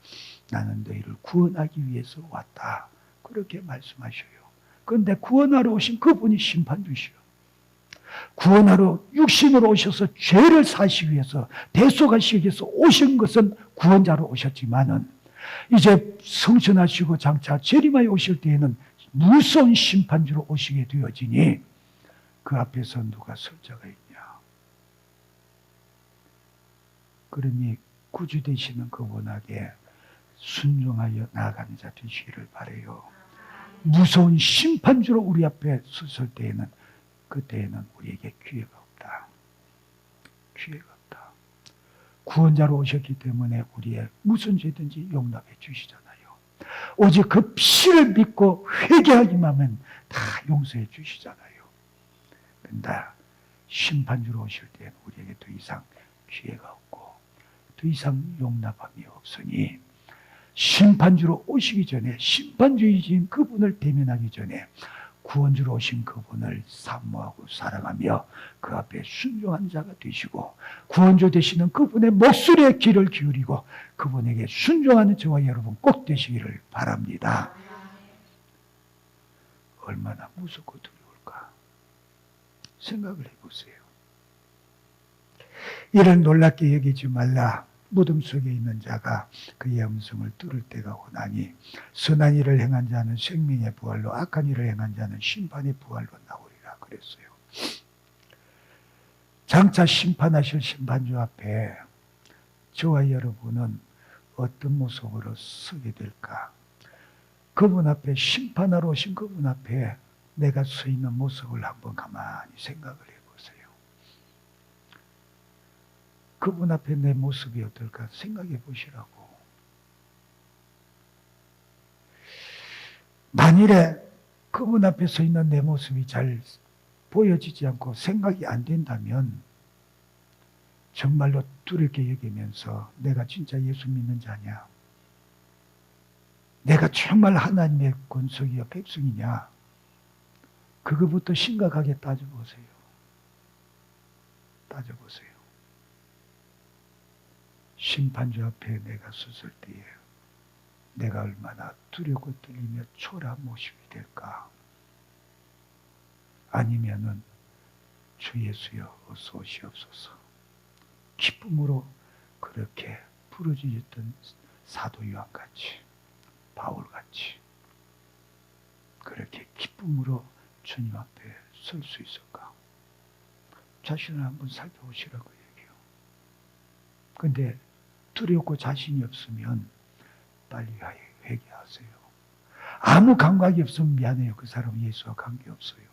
나는 너희를 구원하기 위해서 왔다. 그렇게 말씀하셔요. 그런데 구원하러 오신 그분이 심판주시오. 구원하러 육신으로 오셔서 죄를 사시기 위해서, 대속하시기 위해서 오신 것은 구원자로 오셨지만은 이제 성천하시고 장차 재림하여 오실 때에는 무서운 심판주로 오시게 되어지니 그 앞에서 누가 설 자가 있냐? 그러니 구주 되시는 그분에게 순종하여 나아가는 자 되시기를 바라요. 무서운 심판주로 우리 앞에 섰을 때에는, 그때에는 우리에게 기회가 없다. 기회가 없다. 구원자로 오셨기 때문에 우리의 무슨 죄든지 용납해 주시잖아요. 오직 그 피를 믿고 회개하기만 하면 다 용서해 주시잖아요. 그런데 심판주로 오실 때는 우리에게 더 이상 기회가 없고 더 이상 용납함이 없으니, 심판주로 오시기 전에, 심판주이신 그분을 대면하기 전에 구원주로 오신 그분을 사모하고 사랑하며 그 앞에 순종한 자가 되시고, 구원주 되시는 그분의 목소리에 귀를 기울이고 그분에게 순종하는 저와 여러분 꼭 되시기를 바랍니다. 얼마나 무섭고 두려울까 생각을 해보세요. 이를 놀랍게 여기지 말라. 무덤 속에 있는 자가 그의 음성을 들을 때가 오나니 선한 일을 행한 자는 생명의 부활로, 악한 일을 행한 자는 심판의 부활로 나오리라 그랬어요. 장차 심판하실 심판주 앞에 저와 여러분은 어떤 모습으로 서게 될까? 그분 앞에 심판하러 오신 그분 앞에 내가 서 있는 모습을 한번 가만히 생각을 해보세요. 그분 앞에 내 모습이 어떨까 생각해 보시라고. 만일에 그분 앞에 서 있는 내 모습이 잘 보여지지 않고 생각이 안 된다면 정말로 두렵게 여기면서 내가 진짜 예수 믿는 자냐? 내가 정말 하나님의 권속이요 백성이냐? 그거부터 심각하게 따져보세요. 따져보세요. 심판주 앞에 내가 섰을 때에 내가 얼마나 두렵고 떨리며 초라한 모습이 될까? 아니면은 주 예수여 어서 오시옵소서. 기쁨으로 그렇게 부르짖었던 사도 요한같이 바울같이 그렇게 기쁨으로 주님 앞에 설 수 있을까? 자신을 한번 살펴보시라고 얘기해요. 근데 두렵고 자신이 없으면 빨리 회개하세요. 아무 감각이 없으면 미안해요. 그 사람은 예수와 관계없어요.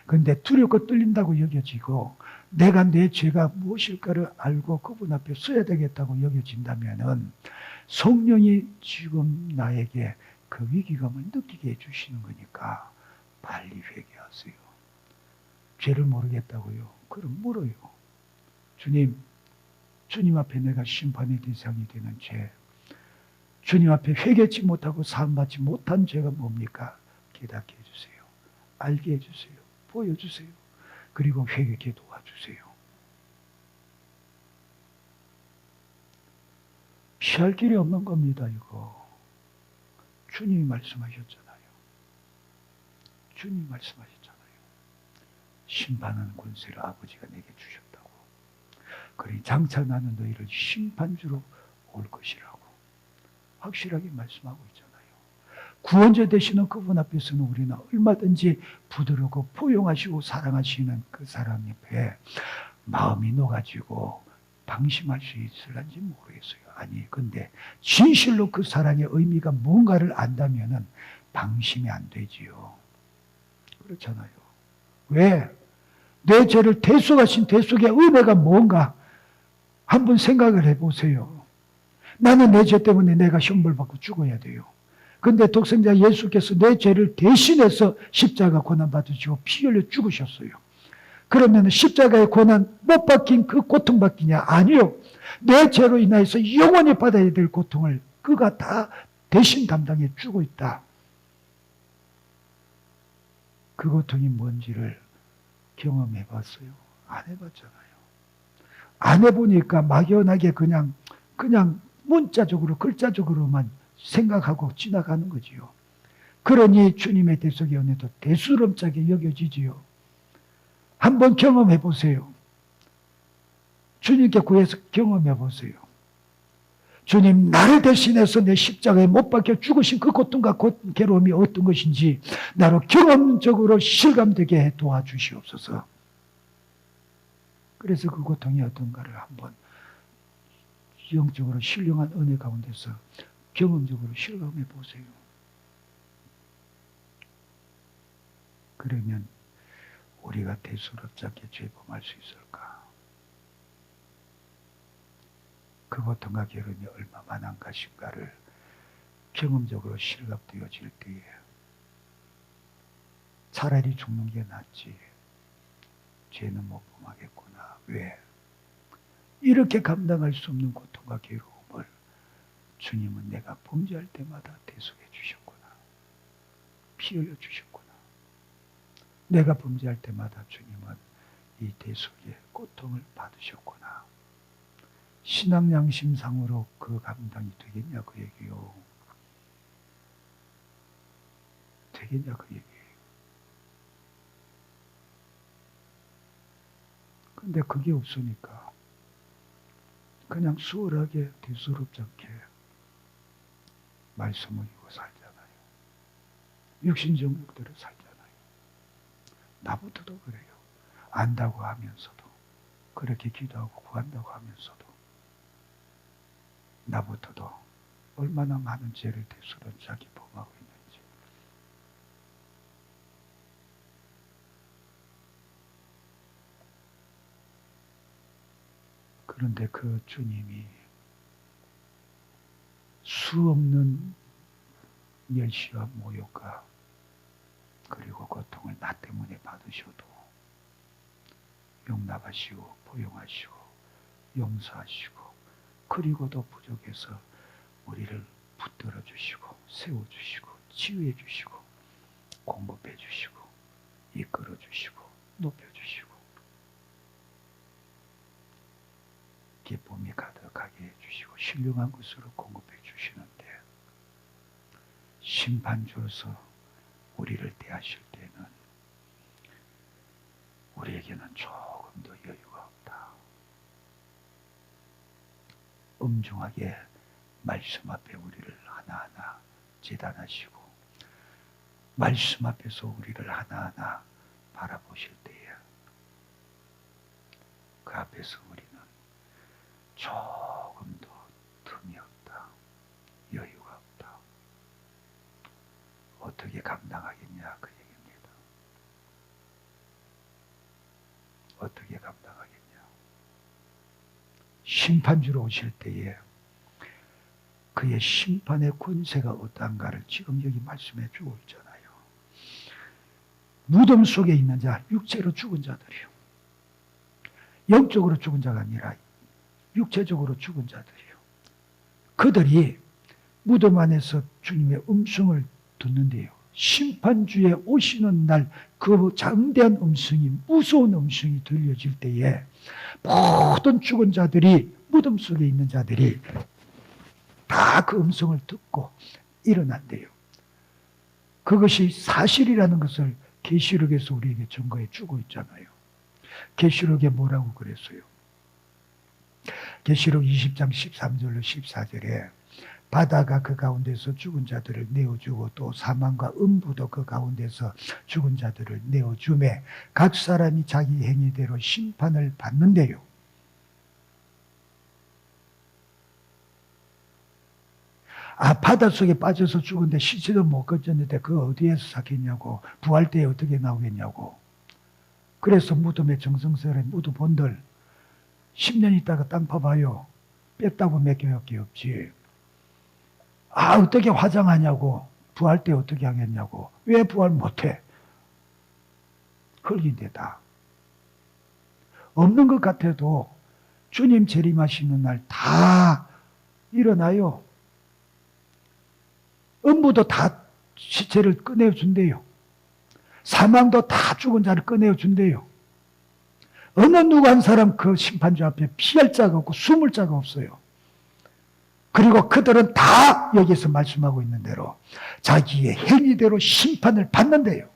근데 두렵고 떨린다고 여겨지고 내가 내 죄가 무엇일까를 알고 그분 앞에 서야 되겠다고 여겨진다면은 성령이 지금 나에게 그 위기감을 느끼게 해주시는 거니까 빨리 회개하세요. 죄를 모르겠다고요? 그럼 물어요. 주님 앞에 내가 심판의 대상이 되는 죄, 주님 앞에 회개치 못하고 사함받지 못한 죄가 뭡니까? 깨닫게 해주세요. 알게 해주세요. 보여주세요. 그리고 회개케 도와주세요. 피할 길이 없는 겁니다. 이거 주님이 말씀하셨잖아요. 주님이 말씀하셨잖아요. 심판하는 권세를 아버지가 내게 주셨다고. 그러니 장차 나는 너희를 심판주로 올 것이라고 확실하게 말씀하고 있잖아요. 구원자 되시는 그분 앞에서는 우리는 얼마든지 부드럽고 포용하시고 사랑하시는 그 사람 옆에 마음이 녹아지고 방심할 수 있을런지 모르겠어요. 아니, 근데 진실로 그 사랑의 의미가 뭔가를 안다면은 방심이 안 되지요. 그렇잖아요. 왜? 내 죄를 대속하신 대속의 은혜가 뭔가 한번 생각을 해보세요. 나는 내 죄 때문에 내가 형벌받고 죽어야 돼요. 근데 독생자 예수께서 내 죄를 대신해서 십자가 고난 받으시고 피 흘려 죽으셨어요. 그러면 십자가의 고난 못 박힌 그 고통받기냐? 아니요. 내 죄로 인하여서 영원히 받아야 될 고통을 그가 다 대신 담당해 주고 있다. 그 고통이 뭔지를 경험해 봤어요? 안 해봤잖아요. 안 해보니까 막연하게 그냥 문자적으로 글자적으로만 생각하고 지나가는 거지요. 그러니 주님의 대속의 은혜도 대수롭게 여겨지지요. 한번 경험해 보세요. 주님께 구해서 경험해 보세요. 주님, 나를 대신해서 내 십자가에 못 박혀 죽으신 그 고통과 괴로움이 어떤 것인지 나로 경험적으로 실감되게 해 도와주시옵소서. 그래서 그 고통이 어떤가를 한번 영적으로 신령한 은혜 가운데서 경험적으로 실감해 보세요. 그러면 우리가 대수롭지 않게 죄범할 수 있을까? 그 고통과 괴로움이 얼마만한 것인가를 경험적으로 실감되어질 때에 차라리 죽는 게 낫지. 죄는 못 범하겠구나. 왜? 이렇게 감당할 수 없는 고통과 괴로움을 주님은 내가 범죄할 때마다 대속해 주셨구나. 피 흘려 주셨구나. 내가 범죄할 때마다 주님은 이 대속의 고통을 받으셨구나. 신앙 양심상으로 그 감당이 되겠냐 그 얘기요. 되겠냐 그 얘기예요. 근데 그게 없으니까 그냥 수월하게 대수롭지 않게 말씀을 이고 살잖아요. 육신정욕대로 살잖아요. 나부터도 그래요. 안다고 하면서도 그렇게 기도하고 구한다고 하면서도 나부터도 얼마나 많은 죄를 대수로 자기 범하고 있는지. 그런데 그 주님이 수없는 멸시와 모욕과 그리고 고통을 나 때문에 받으셔도 용납하시고 포용하시고 용서하시고 그리고도 부족해서 우리를 붙들어 주시고 세워주시고 치유해 주시고 공급해 주시고 이끌어 주시고 높여 주시고 기쁨이 가득하게 해 주시고 신령한 것으로 공급해 주시는데 심판주로서 우리를 대하실 때는 우리에게는 조금 더 여유가 없다. 엄중하게 말씀 앞에 우리를 하나하나 재단하시고 말씀 앞에서 우리를 하나하나 바라보실 때에 그 앞에서 우리는 조금 더 틈이 없다. 여유가 없다. 어떻게 감당하겠냐 그 얘기입니다. 어떻게 감당하겠냐. 심판주로 오실 때에 그의 심판의 권세가 어떠한가를 지금 여기 말씀해 주고 있잖아요. 무덤 속에 있는 자, 육체로 죽은 자들이요. 영적으로 죽은 자가 아니라 육체적으로 죽은 자들이요. 그들이 무덤 안에서 주님의 음성을 듣는데요. 심판주에 오시는 날 그 장대한 음성이 무서운 음성이 들려질 때에 모든 죽은 자들이 무덤 속에 있는 자들이 다 그 음성을 듣고 일어난대요. 그것이 사실이라는 것을 계시록에서 우리에게 증거해 주고 있잖아요. 계시록에 뭐라고 그랬어요? 계시록 20장 13절로 14절에 바다가 그 가운데서 죽은 자들을 내어주고 또 사망과 음부도 그 가운데서 죽은 자들을 내어주매 각 사람이 자기 행위대로 심판을 받는데요. 바닷속에 빠져서 죽은데 시체도 못 건졌는데 그거 어디에서 삭혔냐고, 부활 때에 어떻게 나오겠냐고. 그래서 무덤에 정성스레 무덤본들 10년 있다가 땅 파봐요. 뺐다고 몇 개밖에 없지. 어떻게 화장하냐고, 부활 때 어떻게 하겠냐고. 왜 부활 못해? 흙인데다. 없는 것 같아도 주님 재림하시는 날 다 일어나요. 음부도 다 시체를 꺼내준대요. 사망도 다 죽은 자를 꺼내준대요. 어느 누구 한 사람 그 심판주 앞에 피할 자가 없고 숨을 자가 없어요. 그리고 그들은 다 여기서 말씀하고 있는 대로 자기의 행위대로 심판을 받는데요.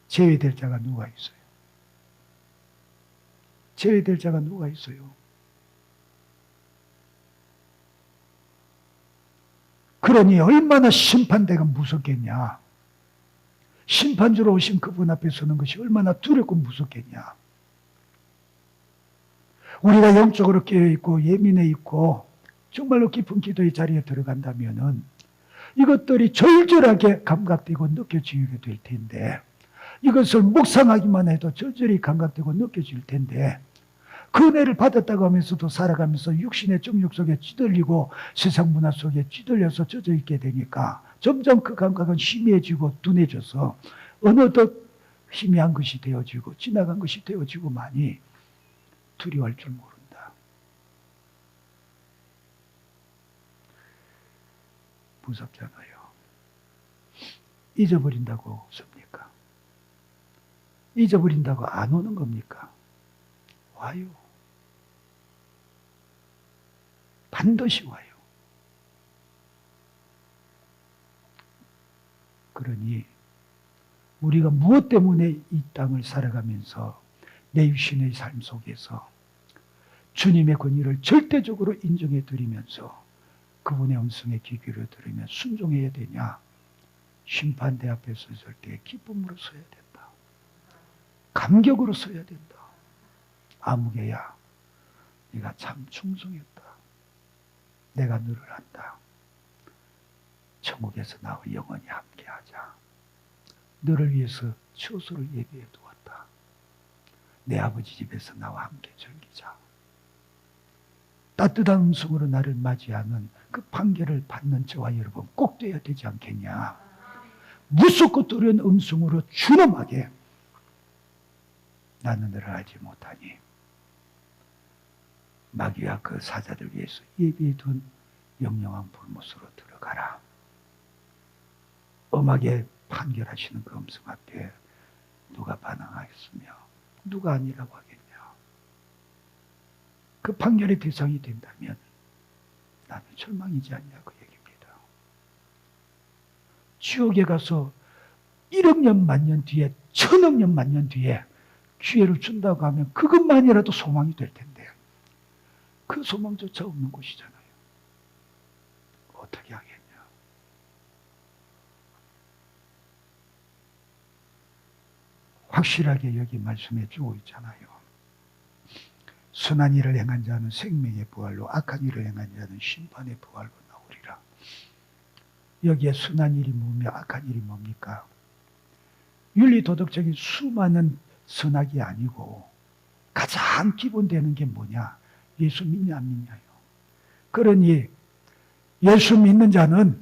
제외될 자가 누가 있어요? 제외될 자가 누가 있어요? 그러니 얼마나 심판대가 무섭겠냐. 심판주로 오신 그분 앞에 서는 것이 얼마나 두렵고 무섭겠냐. 우리가 영적으로 깨어있고 예민해 있고 정말로 깊은 기도의 자리에 들어간다면은 이것들이 절절하게 감각되고 느껴지게 될 텐데 이것을 묵상하기만 해도 절절히 감각되고 느껴질 텐데 그 은혜를 받았다고 하면서도 살아가면서 육신의 정욕 속에 찌들리고 세상 문화 속에 찌들려서 젖어 있게 되니까 점점 그 감각은 희미해지고 둔해져서 어느덧 희미한 것이 되어지고 지나간 것이 되어지고만이 두려워할 줄 모른다. 무섭잖아요. 잊어버린다고 섭니까? 잊어버린다고 안 오는 겁니까? 와요. 반드시 와요. 그러니 우리가 무엇 때문에 이 땅을 살아가면서 내 육신의 삶 속에서 주님의 권위를 절대적으로 인정해 드리면서 그분의 음성에 귀 기울여 들으며 순종해야 되냐? 심판대 앞에 섰을 때 기쁨으로 서야 된다. 감격으로 서야 된다. 아무개야, 네가 참 충성했다. 내가 너를 안다. 천국에서 나와 영원히 함께하자. 너를 위해서 처소를 예비해 두었다. 내 아버지 집에서 나와 함께 즐기자. 따뜻한 음성으로 나를 맞이하는 그 판결을 받는 저와 여러분 꼭 돼야 되지 않겠냐. 무섭고 두려운 음성으로 준엄하게 나는 너를 알지 못하니 마귀와 그 사자들 위해서 예비해 둔 영영한 불못으로 들어가라. 엄하게 판결하시는 그 음성 앞에 누가 반항하겠으며 누가 아니라고 하겠냐. 그 판결의 대상이 된다면 나는 절망이지 않냐 그 얘기입니다. 지옥에 가서 1억 년 만년 뒤에 1000억 년 만년 뒤에 기회를 준다고 하면 그것만이라도 소망이 될 텐데 그 소망조차 없는 곳이잖아요. 어떻게 하겠냐. 확실하게 여기 말씀해 주고 있잖아요. 선한 일을 행한 자는 생명의 부활로 악한 일을 행한 자는 심판의 부활로 나오리라. 여기에 선한 일이 뭐며 악한 일이 뭡니까? 윤리도덕적인 수많은 선악이 아니고 가장 기본되는 게 뭐냐? 예수 믿냐 안 믿냐요. 그러니 예수 믿는 자는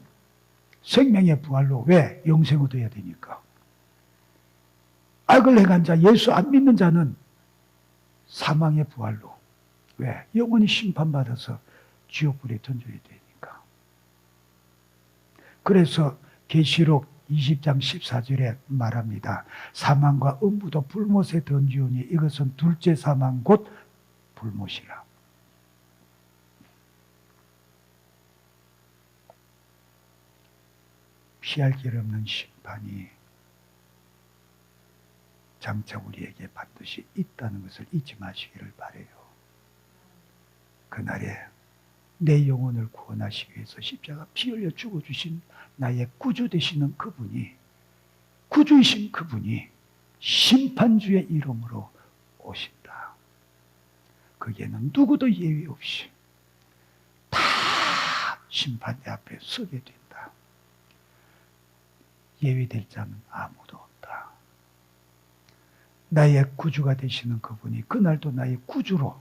생명의 부활로 왜? 영생 얻어야 되니까. 악을 행한 자, 예수 안 믿는 자는 사망의 부활로 왜? 영원히 심판받아서 지옥불에 던져야 되니까. 그래서 계시록 20장 14절에 말합니다. 사망과 음부도 불못에 던지오니 이것은 둘째 사망 곧 불못이라. 피할 길 없는 심판이 장차 우리에게 반드시 있다는 것을 잊지 마시기를 바라요. 그날에 내 영혼을 구원하시기 위해서 십자가 피 흘려 죽어주신 나의 구주 되시는 그분이, 구주이신 그분이 심판주의 이름으로 오신다. 거기에는 누구도 예외 없이 다 심판대 앞에 서게 된다. 예외될 자는 아무도 없다. 나의 구주가 되시는 그분이 그날도 나의 구주로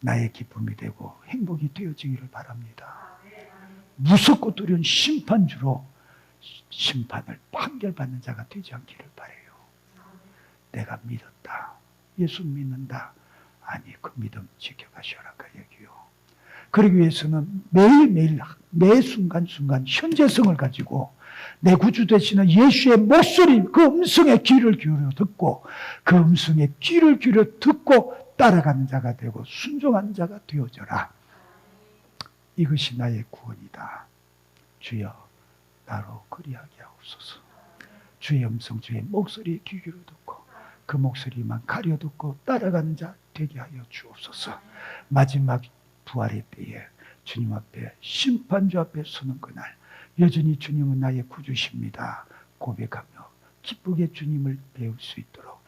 나의 기쁨이 되고 행복이 되어지기를 바랍니다. 무섭고 두려운 심판주로 심판을 판결받는 자가 되지 않기를 바라요. 내가 믿었다. 예수 믿는다. 아니 그 믿음 지켜가셔라 그 얘기요. 그러기 위해서는 매일매일 매 순간순간 현재성을 가지고 내 구주 되시는 예수의 목소리 그 음성에 귀를 기울여 듣고 그 음성에 귀를 기울여 듣고 따라가는 자가 되고 순종하는 자가 되어져라. 이것이 나의 구원이다. 주여 나로 그리하게 하옵소서. 주의 음성 주의 목소리에 귀 기울여 듣고 그 목소리만 가려 듣고 따라가는 자 되게 하여 주옵소서. 마지막 부활의 때에 주님 앞에 심판주 앞에 서는 그날 여전히 주님은 나의 구주십니다 고백하며 기쁘게 주님을 배울 수 있도록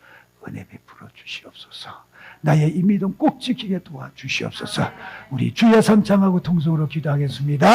은혜 베풀어 주시옵소서. 나의 이 믿음 꼭 지키게 도와주시옵소서. 우리 주여 삼창하고 통성으로 기도하겠습니다.